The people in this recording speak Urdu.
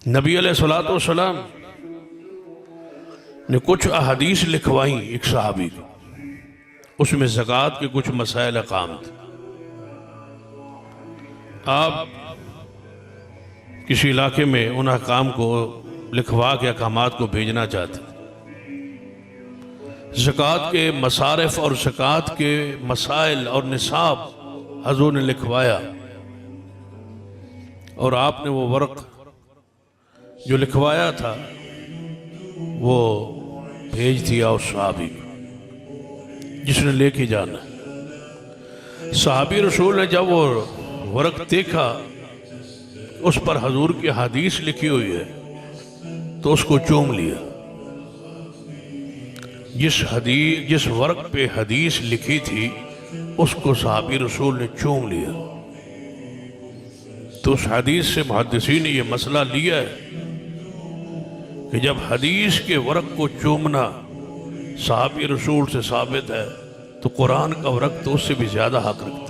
نبی علیہ الصلوۃ والسلام نے کچھ احادیث لکھوائیں ایک صحابی کو، اس میں زکوٰۃ کے کچھ مسائل احکام تھے۔ آپ کسی علاقے میں ان احکام کو لکھوا کے احکامات کو بھیجنا چاہتے ہیں۔ زکوٰۃ کے مصارف اور زکوٰۃ کے مسائل اور نصاب حضور نے لکھوایا، اور آپ نے وہ ورق جو لکھوایا تھا وہ بھیج دیا اس صحابی کو جس نے لے کے جانا۔ صحابی رسول نے جب وہ ورق دیکھا اس پر حضور کی حدیث لکھی ہوئی ہے تو اس کو چوم لیا۔ جس ورق پہ حدیث لکھی تھی اس کو صحابی رسول نے چوم لیا۔ تو اس حدیث سے محدثین نے یہ مسئلہ لیا ہے کہ جب حدیث کے ورق کو چومنا صحابی رسول سے ثابت ہے تو قرآن کا ورق تو اس سے بھی زیادہ حق رکھتا ہے۔